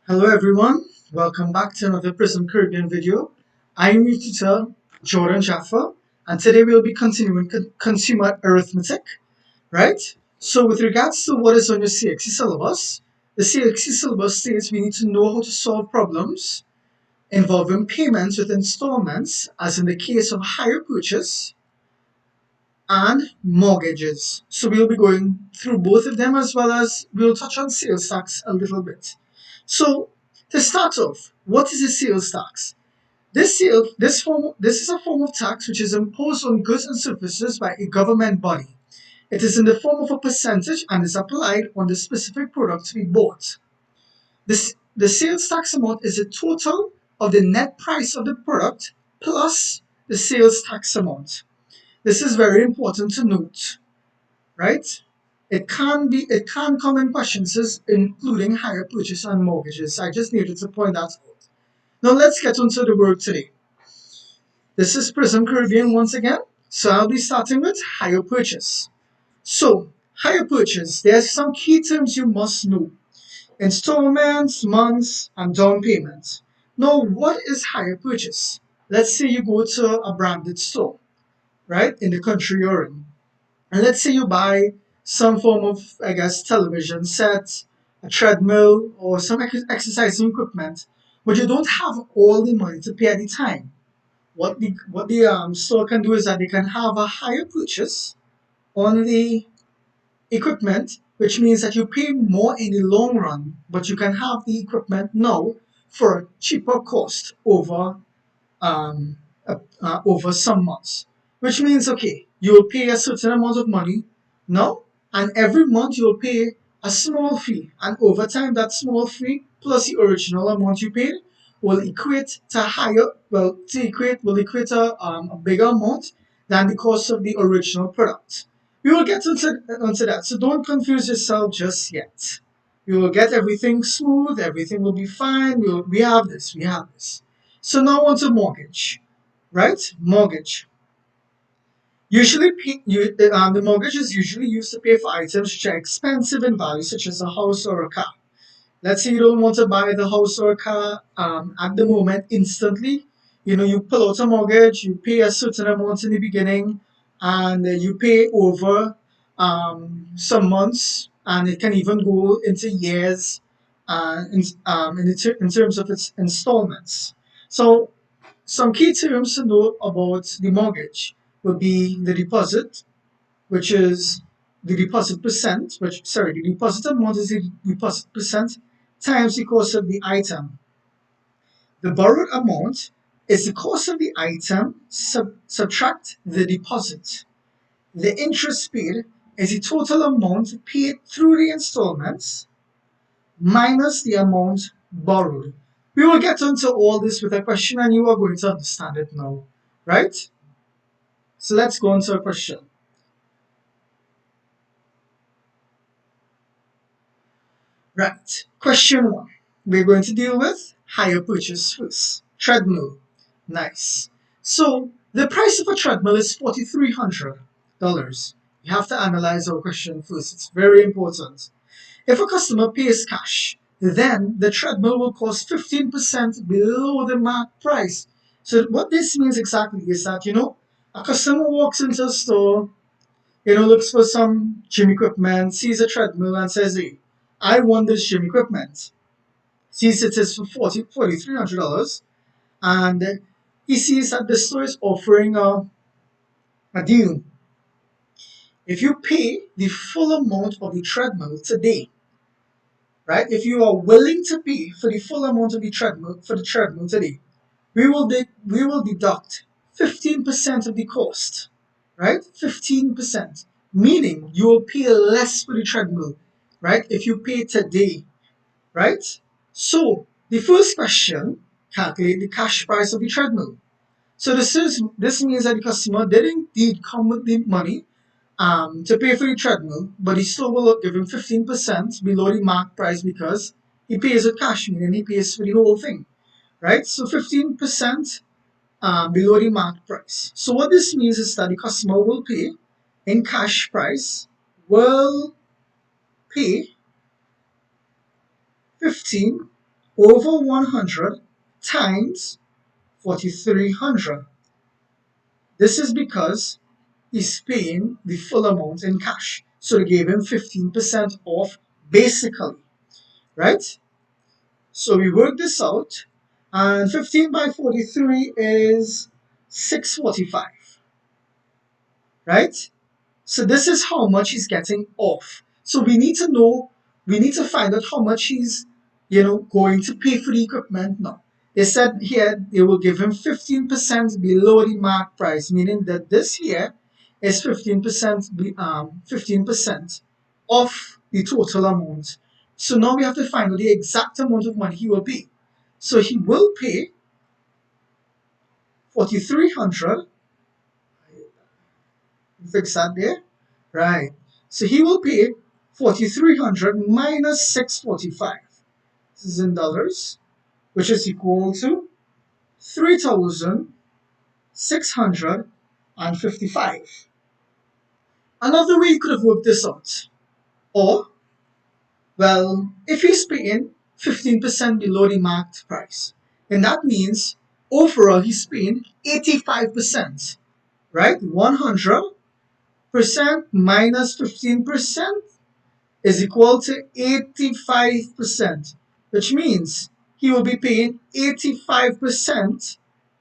Hello everyone, welcome back to another Prism Caribbean video. I'm your tutor, Jordan Jaffa, and today we'll be continuing consumer arithmetic, right? So with regards to what is on your CXC syllabus, the CXC syllabus states we need to know how to solve problems involving payments with installments, as in the case of hire purchase and mortgages. So we'll be going through both of them, as well as we'll touch on sales tax a little bit. So to start off, what is a sales tax? This is a form of tax which is imposed on goods and services by a government body. It is in the form of a percentage and is applied on the specific product to be bought. The sales tax amount is the total of the net price of the product plus the sales tax amount. This is very important to note, right? It can come in questions including hire purchase and mortgages. I just needed to point that out. Now let's get on to the work today. This is Prism Caribbean once again. So I'll be starting with hire purchase. So hire purchase, there's some key terms you must know. Installments, months, and down payment. Now what is hire purchase? Let's say you go to a branded store, right, in the country you're in. And let's say you buy some form of, I guess, television set, a treadmill, or some exercising equipment, but you don't have all the money to pay at the time. What the store can do is that they can have a higher purchase on the equipment, which means that you pay more in the long run, but you can have the equipment now for a cheaper cost um, over some months, which means, okay, you will pay a certain amount of money now, and every month you will pay a small fee, and over time that small fee plus the original amount you paid will equate to higher, well, will equate to a bigger amount than the cost of the original product. We will get onto that, so don't confuse yourself just yet. You will get everything smooth, everything will be fine. We have this. So now on to mortgage, right? Mortgage. The mortgage is usually used to pay for items which are expensive in value, such as a house or a car. Let's say you don't want to buy the house or car at the moment instantly. You pull out a mortgage, you pay a certain amount in the beginning, and you pay over some months, and it can even go into years in terms of its installments. So some key terms to know about the mortgage would be the deposit, which is the deposit percent, the deposit amount is the deposit percent times the cost of the item. The borrowed amount is the cost of the item, subtract the deposit. The interest paid is the total amount paid through the installments minus the amount borrowed. We will get into all this with a question and you are going to understand it now, right? So let's go into a question. Right, question 1. We're going to deal with hire purchase first. Treadmill. Nice. So the price of a treadmill is $4,300. You have to analyze our question first. It's very important. If a customer pays cash, then the treadmill will cost 15% below the marked price. So what this means exactly is that, a customer walks into a store, looks for some gym equipment, sees a treadmill and says, hey, I want this gym equipment. Sees it is for $4,300 and he sees that the store is offering a deal. If you pay the full amount of the treadmill today, right? If you are willing to pay for the full amount of the treadmill today, we will deduct 15% of the cost, right? 15%, meaning you will pay less for the treadmill, right? If you pay today, right? So the first question, calculate the cash price of the treadmill. So this means that the customer did indeed come with the money to pay for the treadmill, but he still will give him 15% below the mark price because he pays with cash, meaning he pays for the whole thing, right? So 15% below the mark price. So what this means is that the customer will pay in cash price, will pay 15 over 100 times 4,300. This is because he's paying the full amount in cash. So they gave him 15% off basically, right? So we work this out, and 15 by 43 is 645, right? So this is how much he's getting off. So we need to know, we need to find out how much he's, going to pay for the equipment now. They said here they will give him 15% below the mark price, meaning that this here is 15% off the total amount. So now we have to find out the exact amount of money he will pay. So he will pay 4,300. Fix that there. Right. So he will pay 4,300 minus 645. This is in dollars, which is equal to 3,655. Another way you could have worked this out. Or, well, if he's paying 15% below the marked price, then that means overall he's paying 85%. Right? 100% minus 15% is equal to 85%, which means he will be paying 85%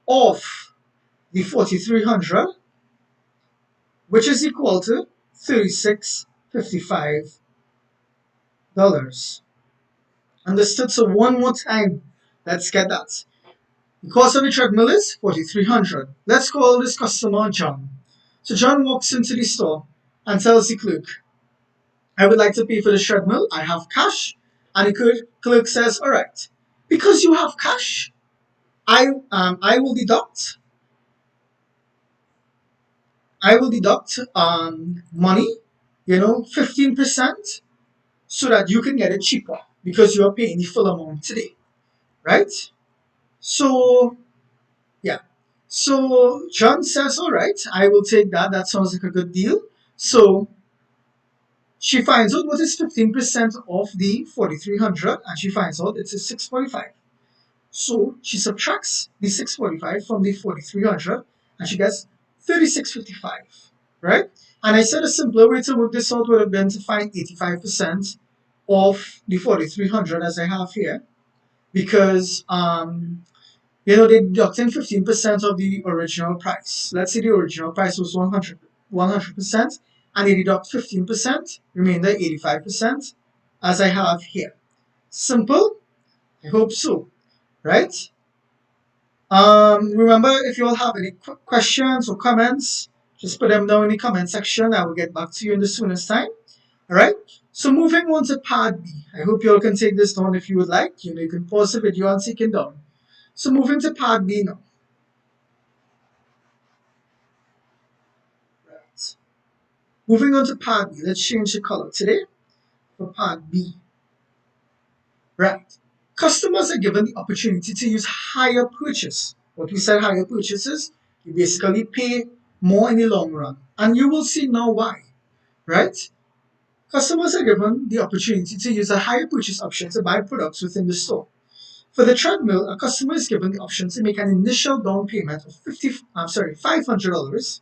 of the 4,300, which is equal to $36.55. Understood? So one more time, let's get that. The cost of the treadmill is 4,300. Let's call this customer John. So John walks into the store and tells the clerk, I would like to pay for the treadmill. I have cash. And the clerk says, all right, because you have cash, I will deduct money, 15%, so that you can get it cheaper because you are paying the full amount today, right? So yeah. So John says, all right, I will take that. That sounds like a good deal. So she finds out what is 15% of the 4,300, and she finds out it's a 645. So she subtracts the 645 from the 4,300 and she gets 3655, right? And I said a simpler way to work this out would have been to find 85% of the 4,300 as I have here, because they're deducting 15% of the original price. Let's say the original price was 100%, and they deduct 15%, remainder 85%, as I have here. Simple? I hope so, right? Remember, if you all have any questions or comments, just put them down in the comment section. I will get back to you in the soonest time. All right. So moving on to part B. I hope you all can take this down if you would like. You can pause the video and take it down. So moving to part B now. Right. Moving on to part B. Let's change the color today for part B. Right. Customers are given the opportunity to use higher purchase. What we said higher purchases, you basically pay more in the long run. And you will see now why. Right? Customers are given the opportunity to use a higher purchase option to buy products within the store. For the treadmill, a customer is given the option to make an initial down payment of $500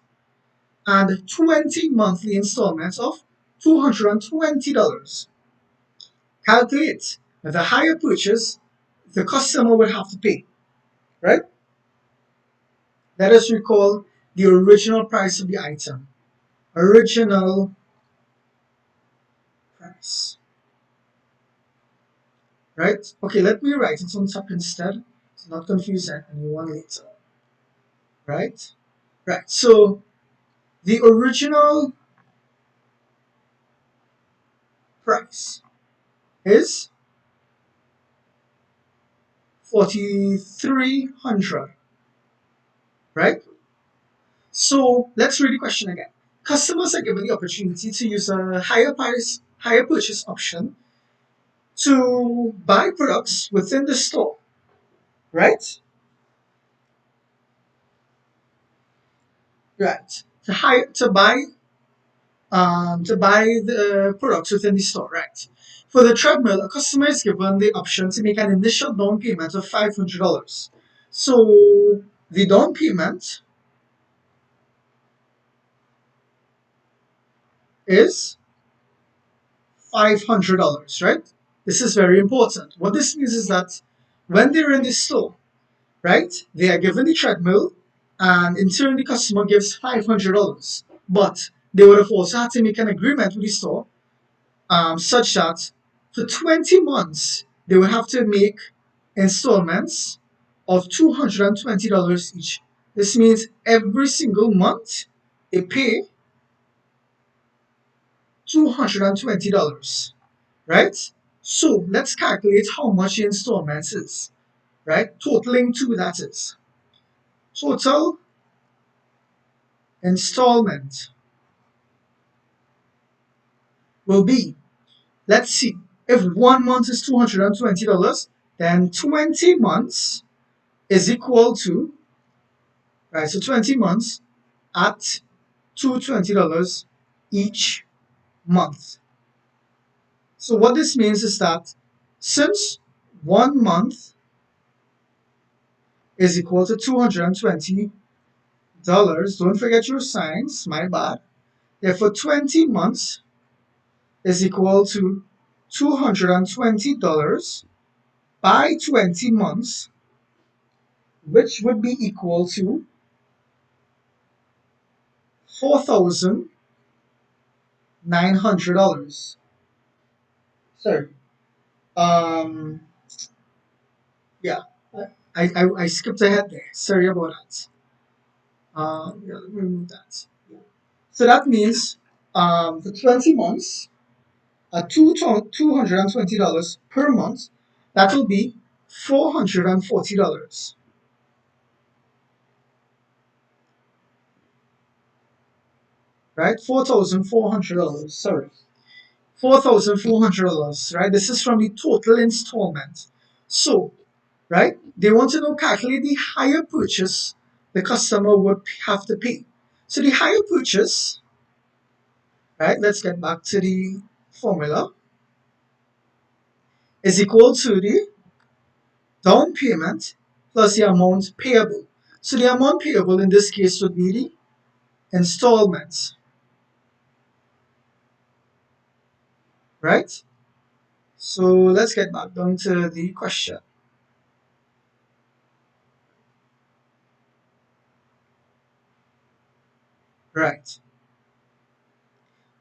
and 20 monthly installments of $220. Calculate the higher purchase the customer would have to pay, right? Let us recall the original price of the item. Original price. Right? Okay, let me write it on top instead. To not confuse anyone later. Right? Right. So the original price is 4,300. Right? So let's read the question again. Customers are given the opportunity to use a higher purchase option to buy products within the store. Right? Right. To buy to buy the products within the store, right? For the treadmill, a customer is given the option to make an initial down payment of $500. So the down payment is $500, right? This is very important. What this means is that when they're in the store, right, they are given the treadmill, and in turn the customer gives $500. But they would have also had to make an agreement with the store, such that for 20 months they would have to make installments of $220 each. This means every single month they pay $220, right? So let's calculate how much the installments is, right? Totaling two, that is. Total installment will be, let's see, if 1 month is $220, then 20 months is equal to, right, so 20 months at $220 each month. So what this means is that since 1 month is equal to $220, don't forget your signs, my bad. Therefore, 20 months is equal to $220 by 20 months, which would be equal to $4,900. Sorry. Um, yeah, I skipped ahead there. Sorry about that. Yeah, let me remove that. Yeah. So that means for 20 months, at $220 per month, that will be $440, right? $4,400, sorry. $4,400, right? This is from the total installment. So, right, they want to know, calculate the higher purchase the customer would have to pay. So the higher purchase, right, let's get back to the formula, is equal to the down payment plus the amount payable. So the amount payable in this case would be the installments, right? So let's get back down to the question. Right.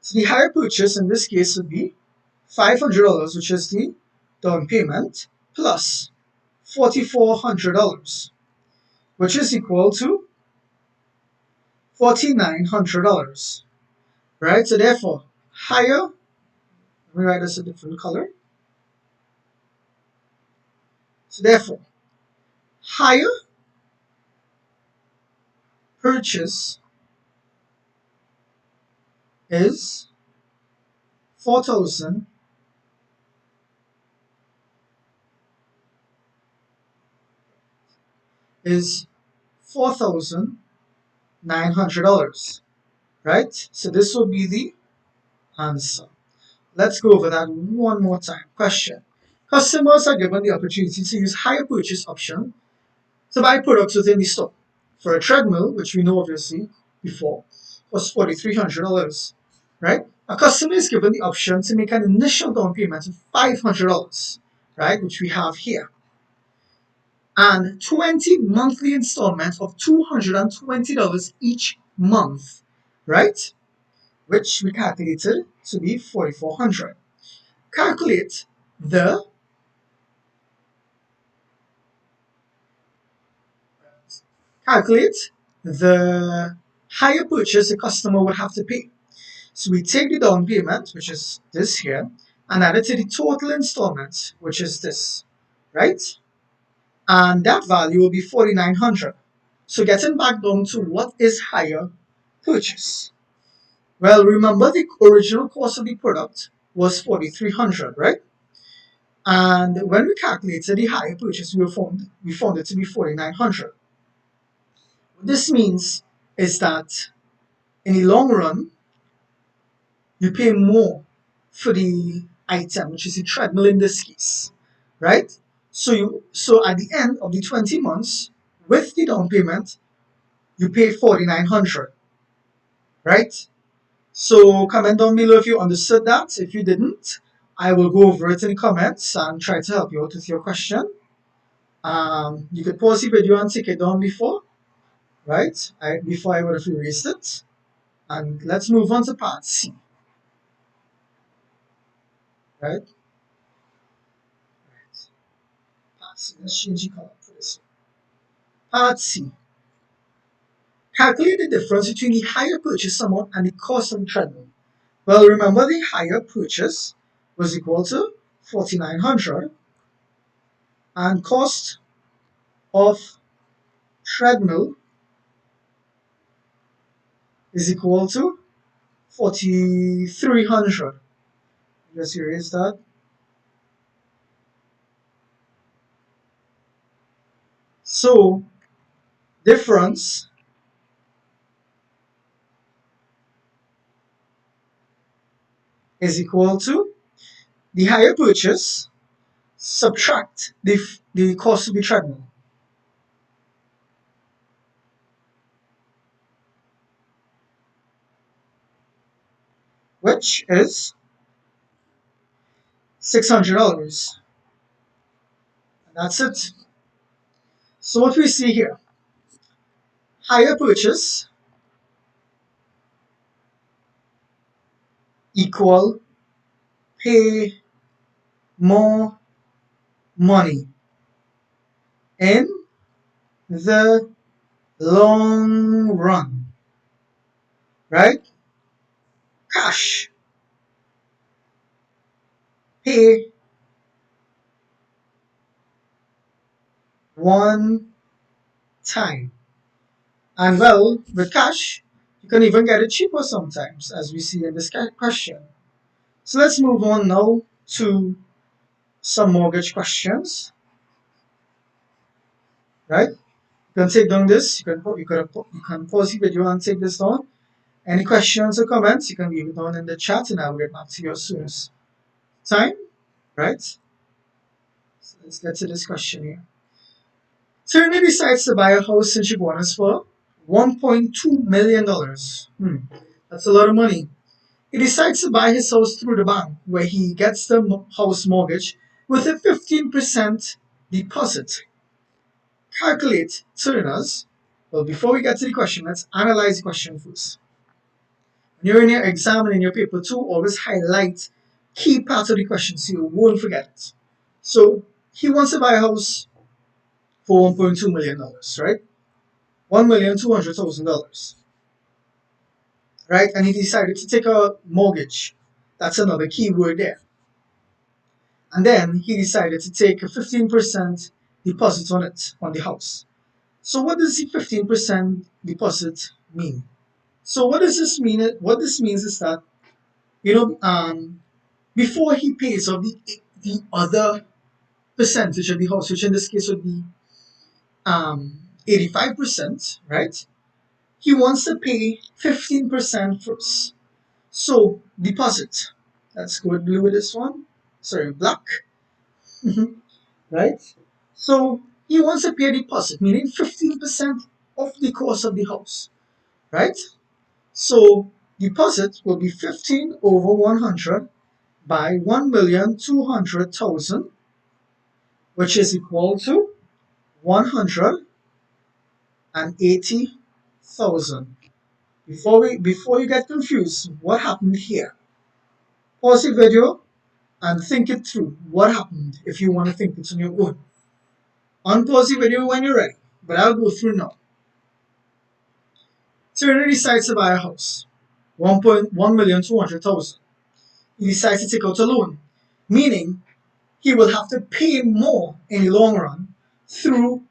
So the higher purchase in this case would be $500, which is the down payment, plus $4,400, which is equal to $4,900, right? So therefore, higher, let me write this a different color. So therefore, higher purchase is 4,000 is $4,900, right? So this will be the answer. Let's go over that one more time. Question. Customers are given the opportunity to use higher purchase option to buy products within the store. For a treadmill, which we know obviously before, was $4,300, right? A customer is given the option to make an initial down payment of $500, right, which we have here, and 20 monthly installments of $220 each month, right? Which we calculated to be 4,400. Calculate the calculate the higher purchase the customer would have to pay. So we take the down payment, which is this here, and add it to the total installments, which is this, right? And that value will be 4,900. So getting back down to what is higher purchase. Well, remember the original cost of the product was 4,300, right? And when we calculated the higher purchase, we found it to be 4,900. What this means is that in the long run, you pay more for the item, which is the treadmill in this case, right? So at the end of the 20 months, with the down payment, you pay 4,900, right? So comment down below if you understood that. If you didn't, I will go over it in the comments and try to help you out with your question. You could pause the video and take it down before, right? Before I would have erased it. And let's move on to part C, right? Part C. Let's change the color for this one. Part C. Calculate the difference between the higher purchase amount and the cost of the treadmill. Well, remember the higher purchase was equal to 4,900 and cost of treadmill is equal to 4,300. Just erase that. So difference is equal to the higher purchase subtract the cost of the treadmill, which is $600. And that's it. So what we see here, higher purchase equal pay more money in the long run, right? Cash pay one time. And well, with cash, you can even get it cheaper sometimes, as we see in this question. So let's move on now to some mortgage questions, right? You can take down this. You can pause the video and take this down. Any questions or comments, you can leave it down in the chat, and I'll get back to you as soon as time, right? So let's get to this question here. Turner decides to buy a house in Chaguanas for $1.2 million. That's a lot of money. He decides to buy his house through the bank, where he gets the house mortgage with a 15% deposit. Calculate Turner's. Well, before we get to the question, let's analyze the question first. When you're in your exam and in your paper 2, always highlight key parts of the question so you won't forget it. So he wants to buy a house for $1.2 million, right? $1,200,000, right? And he decided to take a mortgage. That's another key word there. And then he decided to take a 15% deposit on it, on the house. So what does the 15% deposit mean? So what does this mean? What this means is that, before he pays off the other percentage of the house, which in this case would be 85%, right? He wants to pay 15% first. So deposit. Let's go with blue with this one. Sorry, black. Right? So he wants to pay a deposit, meaning 15% of the cost of the house. Right? So deposit will be 15 over 100 by 1,200,000, which is equal to 180,000. Before you get confused, what happened here? Pause the video and think it through. What happened if you want to think it on your own? Unpause the video when you're ready, but I'll go through now. Turner decides to buy a house, 1,200,000. He decides to take out a loan, meaning he will have to pay more in the long run through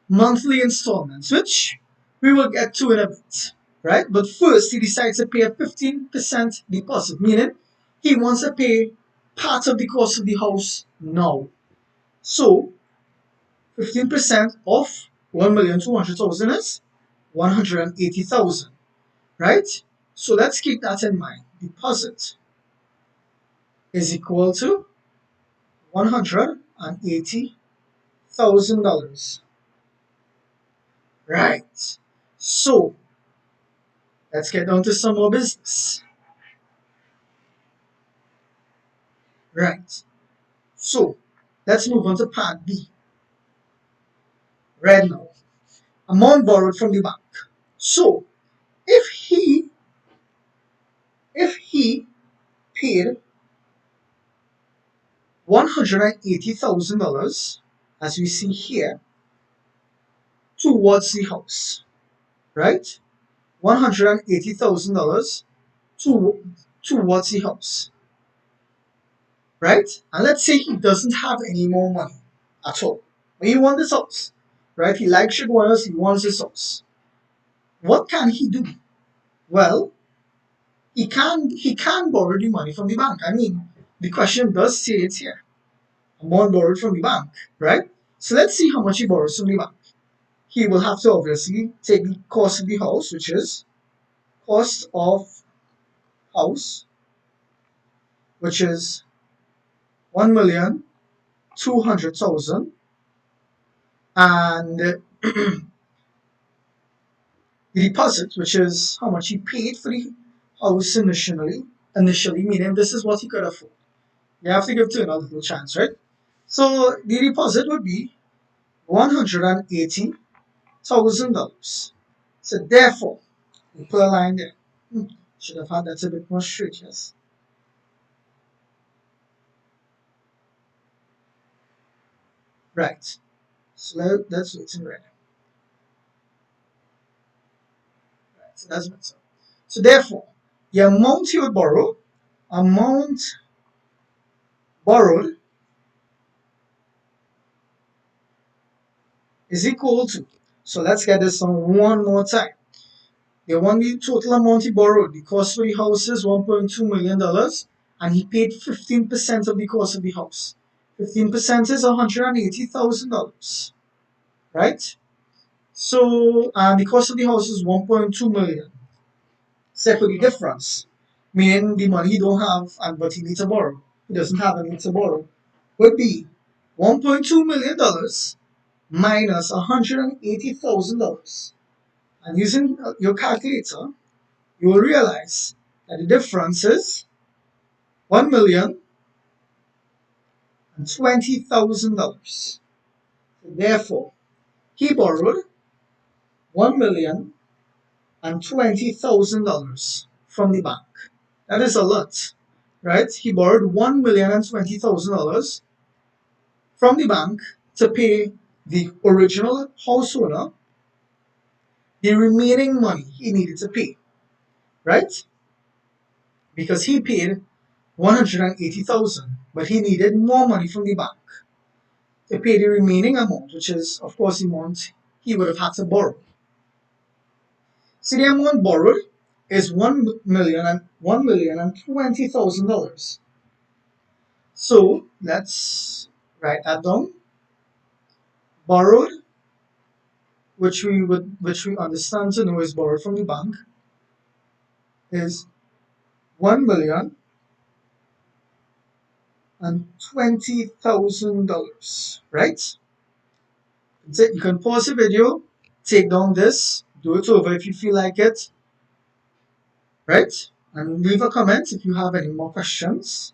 monthly installments, which we will get to in a bit, right? But first, he decides to pay a 15% deposit, meaning he wants to pay part of the cost of the house now. So 15% of 1,200,000 is 180,000, right? So let's keep that in mind. Deposit is equal to $180,000. Right. So let's get down to some more business. Right. So let's move on to part B. Right now, amount borrowed from the bank. So if he paid $180,000, as we see here, towards the house, right? $180,000 towards the house, right? And let's say he doesn't have any more money at all. But he wants this house, right? He likes Jaguars, he wants this house. What can he do? Well, he can borrow the money from the bank. I mean, the question does say it here. Amount borrowed from the bank, right? So let's see how much he borrows from the bank. He will have to obviously take the cost of the house, which is cost of house, which is 1,200,000, and the deposit, which is how much he paid for the house initially, meaning this is what he could afford. You have to give to another little chance, right? So the deposit would be $180,000. So therefore, we put a line there. Should have had that a bit more straight, yes. Right. So let's wait in red. Right. So that's better. So therefore, the amount he would borrow, amount borrowed is equal to. So let's get this on one more time. The total amount he borrowed, the cost for the house is $1.2 million, and he paid 15% of the cost of the house. 15% is $180,000, right? So, and the cost of the house is 1.2 million. Except for the difference, meaning the money he don't have and but he needs to borrow. He doesn't have and needs to borrow, would be $1.2 million minus $180,000. And using your calculator, you will realize that the difference is $1,020,000. Therefore, he borrowed $1,020,000 from the bank. That is a lot, right? He borrowed $1,020,000 from the bank to pay the original house owner the remaining money he needed to pay, right? Because he paid 180,000, but he needed more money from the bank to pay the remaining amount, which is, of course, the amount he would have had to borrow. So the amount borrowed is $1,020,000. So let's write that down. Borrowed, which we understand to know is borrowed from the bank, is $1,020,000, right? You can pause the video, take down this, do it over if you feel like it, right? And leave a comment if you have any more questions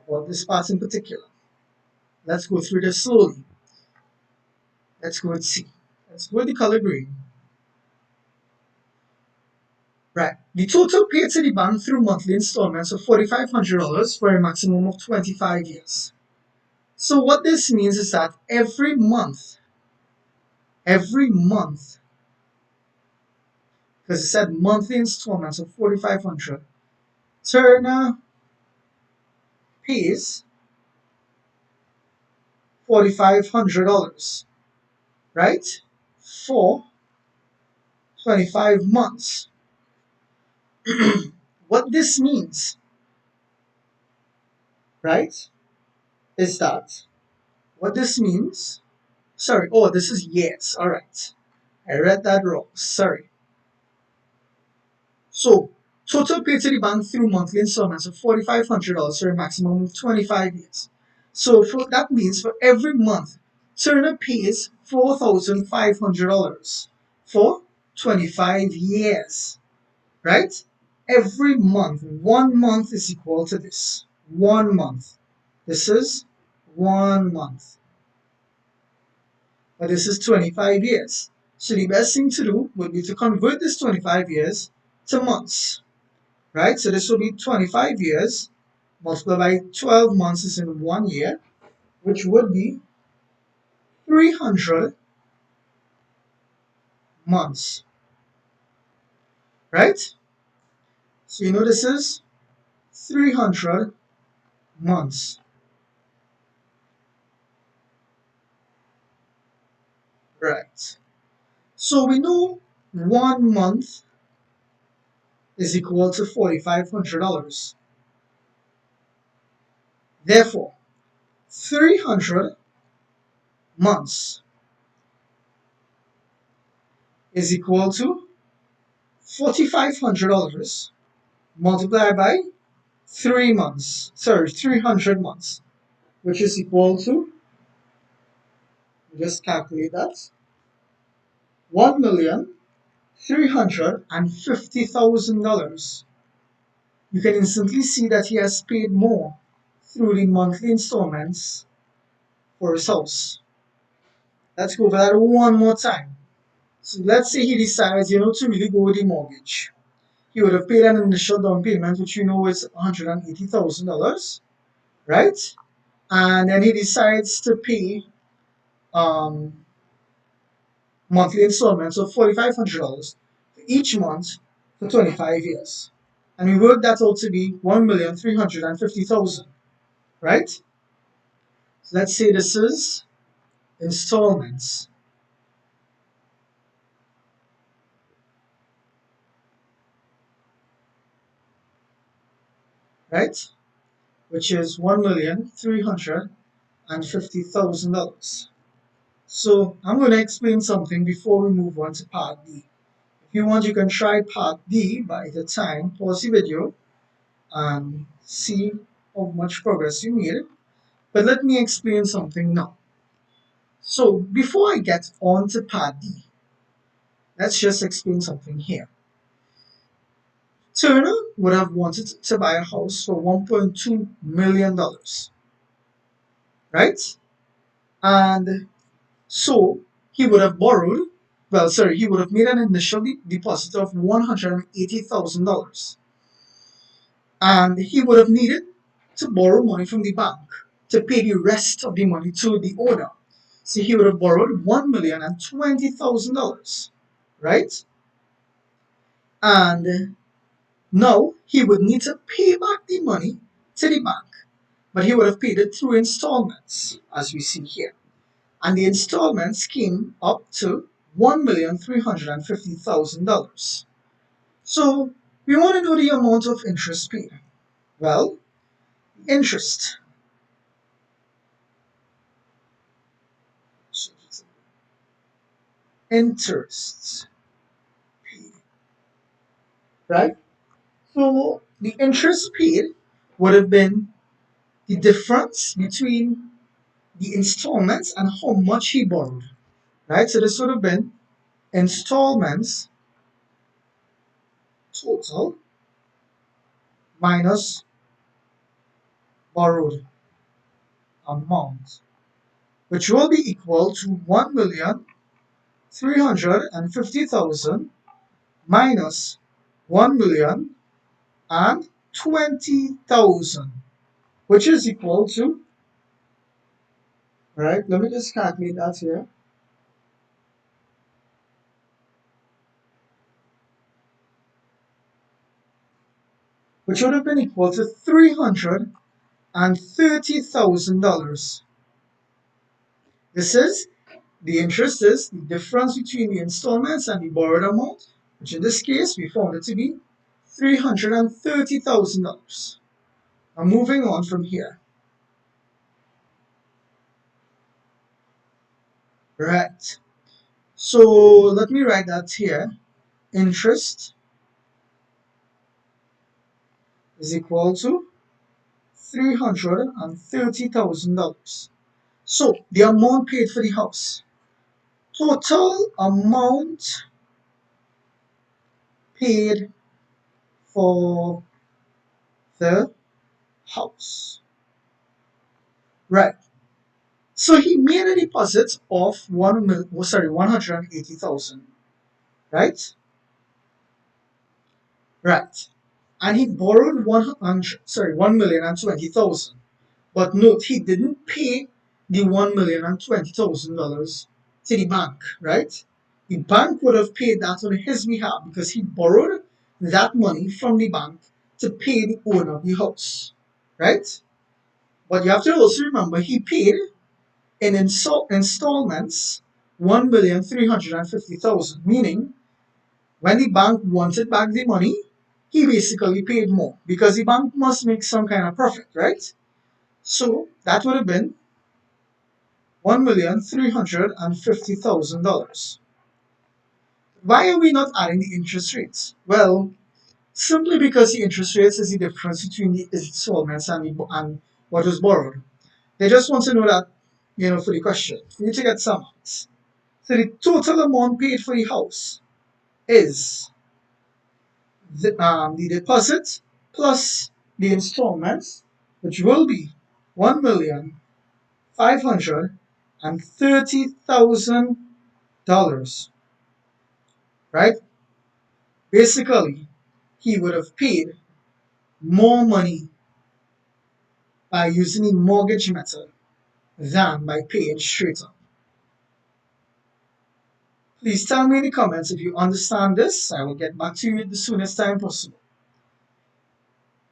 about this part in particular. Let's go through this slowly. Let's go and see. Let's go with the color green. Right. The total paid to the bank through monthly installments of $4,500 for a maximum of 25 years. So what this means is that every month, because it said monthly installments of $4,500, Turner pays $4,500, right, for 25 months. What this means, right, is that sorry, oh, this is years, all right. I read that wrong, sorry. So Total paid to the bank through monthly installments of $4,500 for a maximum of 25 years. So that means for every month, Turner pays $4,500 for 25 years, right? Every month, 1 month is equal to this. 1 month. This is 1 month. But this is 25 years. So the best thing to do would be to convert this 25 years to months, right? So this will be 25 years multiplied by 12 months is in 1 year, which would be 300 months, right? So you know this is 300 months, right? So we know 1 month is equal to $4,500. Therefore, 300 months is equal to $4,500 multiplied by 300 months, which is equal to, just calculate that, 1,350,000. You can instantly see that he has paid more through the monthly installments for his house. Let's go over that one more time. So let's say he decides, to really go with the mortgage. He would have paid an initial down payment, which is $180,000, right? And then he decides to pay monthly installments of $4,500 for each month for 25 years. And we work that out to be 1,350,000, right? So let's say this is installments, right? Which is $1,350,000. So I'm going to explain something before we move on to part D. If you want, you can try part D by the time, pause the video and see how much progress you made. But let me explain something now. So before I get on to part D, let's just explain something here. Turner would have wanted to buy a house for $1.2 million, right? And so he would have he would have made an initial deposit of $180,000. And he would have needed to borrow money from the bank to pay the rest of the money to the owner. So he would have borrowed $1,020,000, right? And now he would need to pay back the money to the bank, but he would have paid it through installments, as we see here. And the installments came up to $1,350,000. So we want to know the amount of interest paid. Well, interest. Interest paid, right? So the interest paid would have been the difference between the installments and how much he borrowed, right? So this would have been installments total minus borrowed amount, which will be equal to 1,350,000 minus 1,020,000, which is equal to, right? Let me just calculate that here. Which would have been equal to $330,000. This is the interest is the difference between the installments and the borrowed amount, which in this case we found it to be $330,000. Now moving on from here. Right. So let me write that here. Interest is equal to $330,000. So the amount paid for the house. Total amount paid for the house. Right. So he made a deposit of 180,000. Right? Right. And he borrowed 1,020,000. But note, he didn't pay the $1,020,000 to the bank, right? The bank would have paid that on his behalf because he borrowed that money from the bank to pay the owner of the house, right? But you have to also remember he paid in installments 1,350,000, meaning when the bank wanted back the money, he basically paid more because the bank must make some kind of profit, right? So that would have been $1,350,000. Why are we not adding the interest rates? Well, simply because the interest rates is the difference between the installments and what was borrowed. They just want to know that, for the question. You need to get some marks. So the total amount paid for the house is the deposit plus the installments, which will be $1,530,000, right? Basically, he would have paid more money by using the mortgage method than by paying straight up. Please tell me in the comments if you understand this. I will get back to you at the soonest time possible.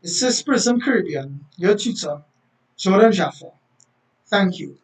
This is Prism Caribbean, your tutor, Jordan Jaffa. Thank you.